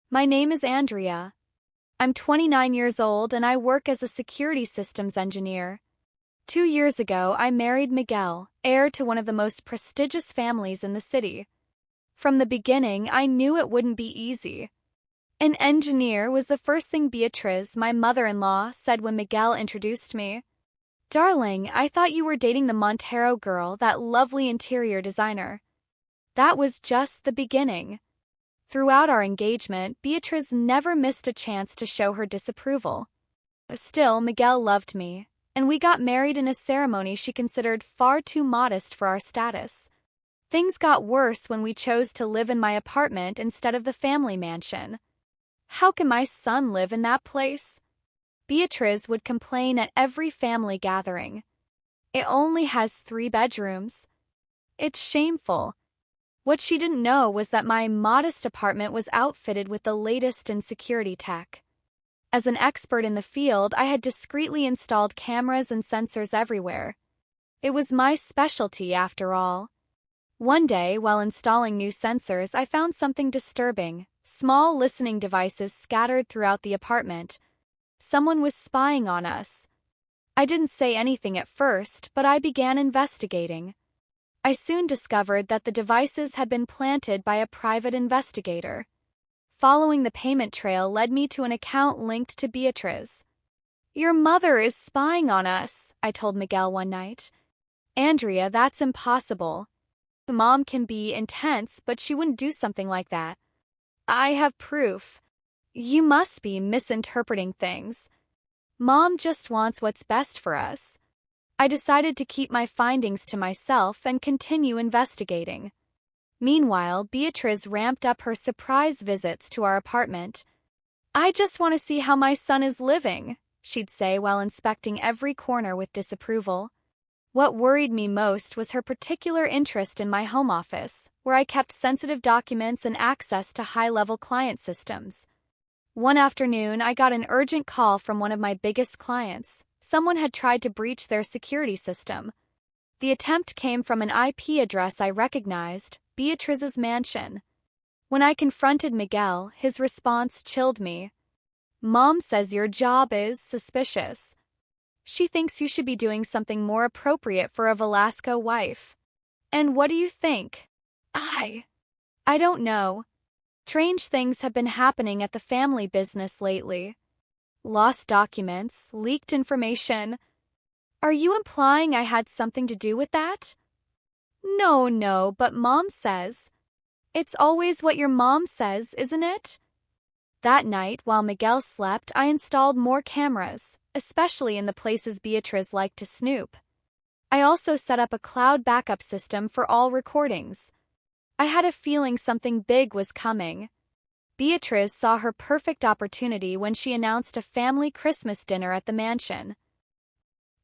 My name is Andrea. I'm 29 years old and I work as a security systems engineer. 2 years ago, I married Miguel, heir to one of the most prestigious families in the city. From the beginning, I knew it wouldn't be easy. An engineer was the first thing Beatriz, my mother-in-law, said when Miguel introduced me. Darling, I thought you were dating the Montero girl, that lovely interior designer. That was just the beginning. Throughout our engagement, Beatriz never missed a chance to show her disapproval. Still, Miguel loved me, and we got married in a ceremony she considered far too modest for our status. Things got worse when we chose to live in my apartment instead of the family mansion. How can my son live in that place? Beatriz would complain at every family gathering. It only has 3 bedrooms. It's shameful. What she didn't know was that my modest apartment was outfitted with the latest in security tech. As an expert in the field, I had discreetly installed cameras and sensors everywhere. It was my specialty, after all. One day, while installing new sensors, I found something disturbing: small listening devices scattered throughout the apartment. Someone was spying on us. I didn't say anything at first, but I began investigating. I soon discovered that the devices had been planted by a private investigator. Following the payment trail led me to an account linked to Beatriz. "Your mother is spying on us," I told Miguel one night. "Andrea, that's impossible. Mom can be intense, but she wouldn't do something like that." "I have proof." "You must be misinterpreting things. Mom just wants what's best for us." I decided to keep my findings to myself and continue investigating. Meanwhile, Beatriz ramped up her surprise visits to our apartment. "I just want to see how my son is living," she'd say while inspecting every corner with disapproval. What worried me most was her particular interest in my home office, where I kept sensitive documents and access to high-level client systems. One afternoon, I got an urgent call from one of my biggest clients. Someone had tried to breach their security system. The attempt came from an IP address I recognized: Beatriz's mansion. When I confronted Miguel, his response chilled me. "Mom says your job is suspicious. She thinks you should be doing something more appropriate for a Velasco wife." "And what do you think?" I don't know. Strange things have been happening at the family business lately. Lost documents, leaked information. Are you implying I had something to do with that?" No, but Mom says." "It's always what your mom says, isn't it?" That night, while Miguel slept, I installed more cameras, especially in the places Beatriz liked to snoop. I also set up a cloud backup system for all recordings. I had a feeling something big was coming. Beatriz saw her perfect opportunity when she announced a family Christmas dinner at the mansion.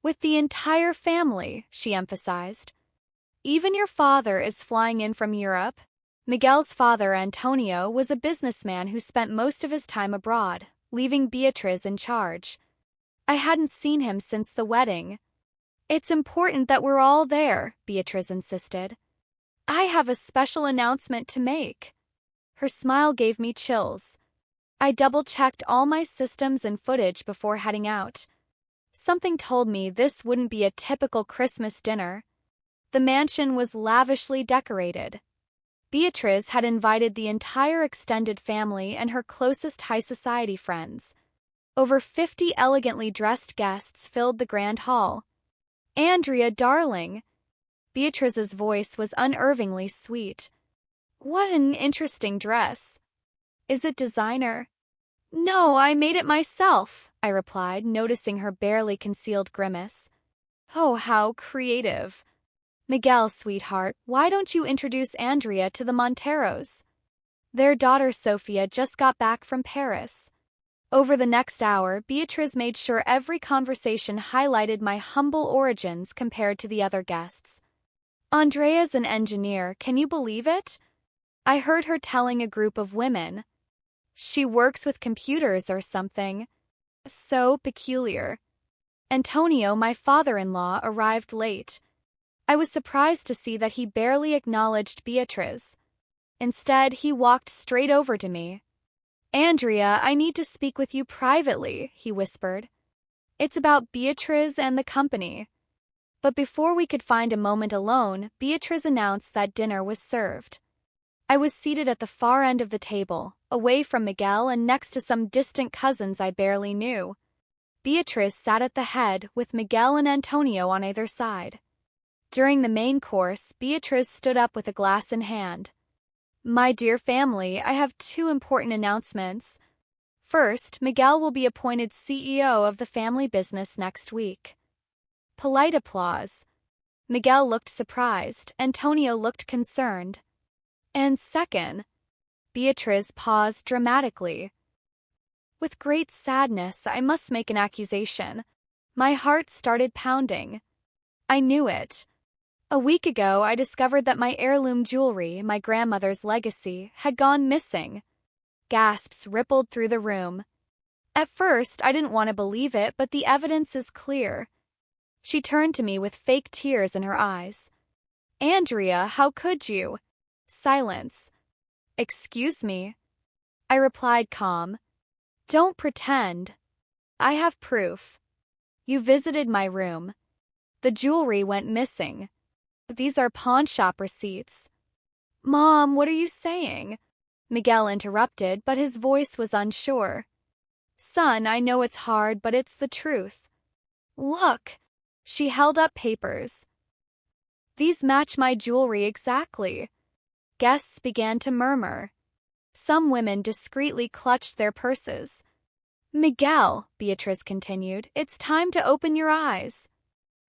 "With the entire family," she emphasized. "Even your father is flying in from Europe." Miguel's father, Antonio, was a businessman who spent most of his time abroad, leaving Beatriz in charge. I hadn't seen him since the wedding. "It's important that we're all there," Beatriz insisted. "I have a special announcement to make." Her smile gave me chills. I double-checked all my systems and footage before heading out. Something told me this wouldn't be a typical Christmas dinner. The mansion was lavishly decorated. Beatriz had invited the entire extended family and her closest high society friends. Over 50 elegantly dressed guests filled the grand hall. "Andrea, darling." Beatriz's voice was unnervingly sweet. "What an interesting dress. Is it designer?" "No, I made it myself," I replied, noticing her barely concealed grimace. "Oh, how creative." "Miguel, sweetheart, why don't you introduce Andrea to the Monteros?" Their daughter Sophia just got back from Paris. Over the next hour, Beatriz made sure every conversation highlighted my humble origins compared to the other guests. "Andrea's an engineer, can you believe it?" I heard her telling a group of women. "She works with computers or something. So peculiar." Antonio, my father-in-law, arrived late. I was surprised to see that he barely acknowledged Beatriz. Instead, he walked straight over to me. Andrea, I need to speak with you privately, he whispered. It's about Beatriz and the company. But before we could find a moment alone, Beatriz announced that dinner was served. I was seated at the far end of the table, away from Miguel and next to some distant cousins I barely knew. Beatriz sat at the head, with Miguel and Antonio on either side. During the main course, Beatriz stood up with a glass in hand. My dear family, I have two important announcements. First, Miguel will be appointed CEO of the family business next week. Polite applause. Miguel looked surprised, Antonio looked concerned. And second, Beatriz paused dramatically. With great sadness, I must make an accusation. My heart started pounding. I knew it. A week ago, I discovered that my heirloom jewelry, my grandmother's legacy, had gone missing. Gasps rippled through the room. At first, I didn't want to believe it, but the evidence is clear. She turned to me with fake tears in her eyes. Andrea, how could you? Silence. Excuse me. I replied calm. Don't pretend. I have proof. You visited my room. The jewelry went missing. These are pawn shop receipts. Mom, what are you saying? Miguel interrupted, but his voice was unsure. Son, I know it's hard, but it's the truth. Look. She held up papers. These match my jewelry exactly. Guests began to murmur. Some women discreetly clutched their purses. Miguel, Beatriz continued, it's time to open your eyes.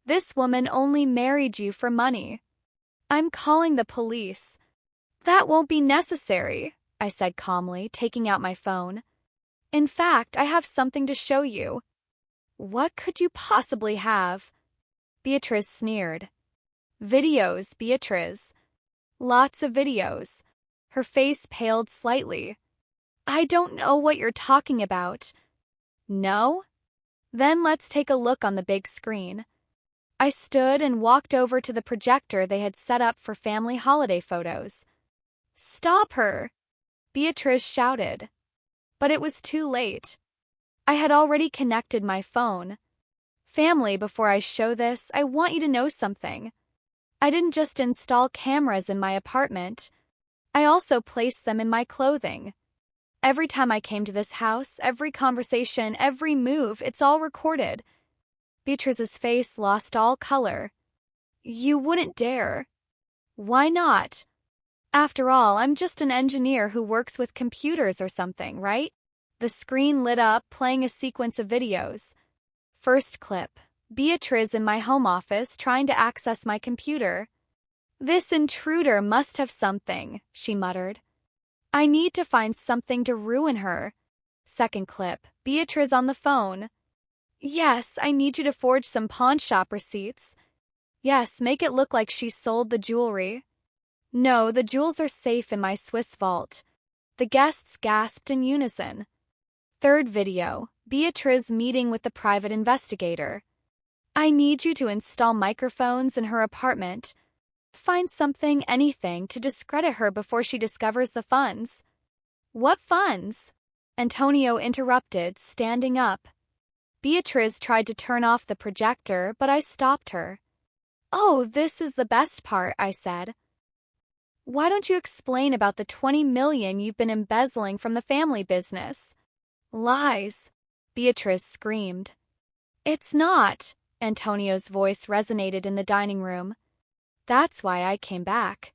This woman only married you for money. I'm calling the police. That won't be necessary, I said calmly, taking out my phone. In fact, I have something to show you. What could you possibly have? Beatriz sneered. Videos, Beatriz. Lots of videos. Her face paled slightly. I don't know what you're talking about. No? Then let's take a look on the big screen. I stood and walked over to the projector they had set up for family holiday photos. Stop her! Beatriz shouted. But it was too late. I had already connected my phone. Family, before I show this, I want you to know something. I didn't just install cameras in my apartment. I also placed them in my clothing. Every time I came to this house, every conversation, every move, it's all recorded. Beatriz's face lost all color. You wouldn't dare. Why not? After all, I'm just an engineer who works with computers or something, right? The screen lit up, playing a sequence of videos. First clip. Beatriz in my home office trying to access my computer. This intruder must have something, she muttered. I need to find something to ruin her. Second clip. Beatriz on the phone. Yes, I need you to forge some pawn shop receipts. Yes, make it look like she sold the jewelry. No, the jewels are safe in my Swiss vault. The guests gasped in unison. Third video. Beatriz meeting with the private investigator. I need you to install microphones in her apartment. Find something, anything, to discredit her before she discovers the funds. What funds? Antonio interrupted, standing up. Beatriz tried to turn off the projector, but I stopped her. Oh, this is the best part, I said. Why don't you explain about the 20 million you've been embezzling from the family business? Lies, Beatriz screamed. It's not, Antonio's voice resonated in the dining room. That's why I came back.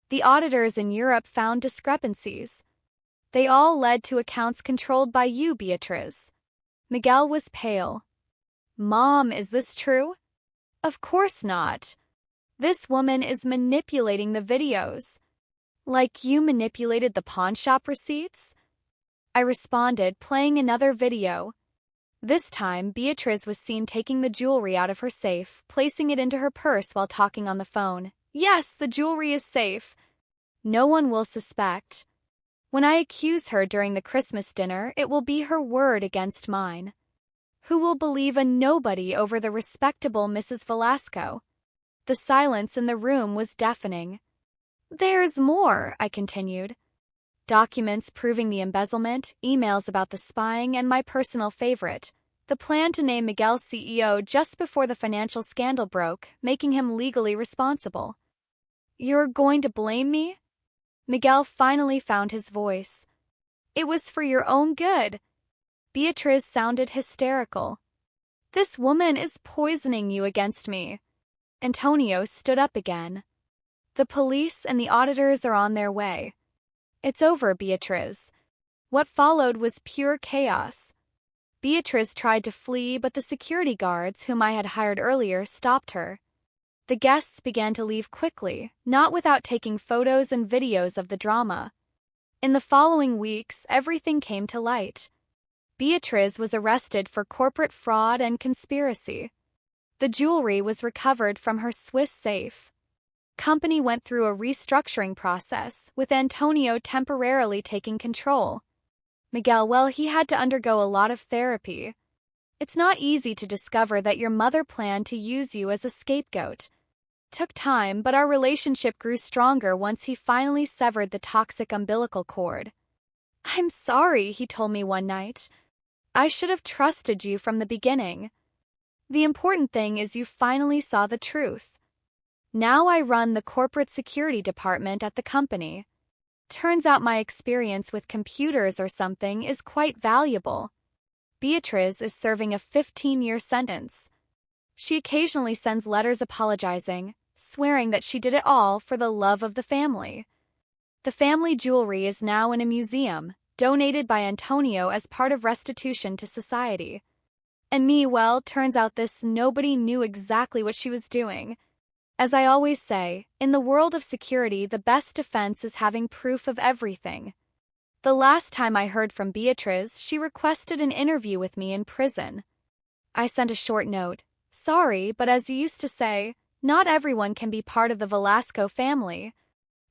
The auditors in Europe found discrepancies. They all led to accounts controlled by you, Beatriz. Miguel was pale. Mom, is this true? Of course not. This woman is manipulating the videos. Like you manipulated the pawn shop receipts? I responded, playing another video. This time, Beatriz was seen taking the jewelry out of her safe, placing it into her purse while talking on the phone. Yes, the jewelry is safe. No one will suspect. When I accuse her during the Christmas dinner, it will be her word against mine. Who will believe a nobody over the respectable Mrs. Velasco? The silence in the room was deafening. There's more, I continued. Documents proving the embezzlement, emails about the spying, and my personal favorite, the plan to name Miguel CEO just before the financial scandal broke, making him legally responsible. "You're going to blame me?" Miguel finally found his voice. "It was for your own good." Beatriz sounded hysterical. "This woman is poisoning you against me." Antonio stood up again. "The police and the auditors are on their way." "It's over, Beatriz." What followed was pure chaos. Beatriz tried to flee, but the security guards, whom I had hired earlier, stopped her. The guests began to leave quickly, not without taking photos and videos of the drama. In the following weeks, everything came to light. Beatriz was arrested for corporate fraud and conspiracy. The jewelry was recovered from her Swiss safe. Company went through a restructuring process, with Antonio temporarily taking control. Miguel, well, he had to undergo a lot of therapy. It's not easy to discover that your mother planned to use you as a scapegoat. Took time, but our relationship grew stronger once he finally severed the toxic umbilical cord. "I'm sorry," he told me one night. "I should have trusted you from the beginning. The important thing is you finally saw the truth." Now I run the corporate security department at the company. Turns out my experience with computers or something is quite valuable. Beatriz is serving a 15-year sentence. She occasionally sends letters apologizing, swearing that she did it all for the love of the family. The family jewelry is now in a museum, donated by Antonio as part of restitution to society. And me, well, turns out nobody knew exactly what she was doing. As I always say, in the world of security, the best defense is having proof of everything. The last time I heard from Beatriz, she requested an interview with me in prison. I sent a short note. "Sorry, but as you used to say, not everyone can be part of the Velasco family."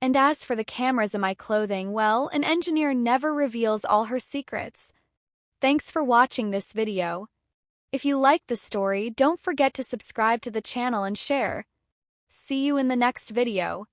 And as for the cameras in my clothing, well, an engineer never reveals all her secrets. Thanks for watching this video. If you liked the story, don't forget to subscribe to the channel and share. See you in the next video.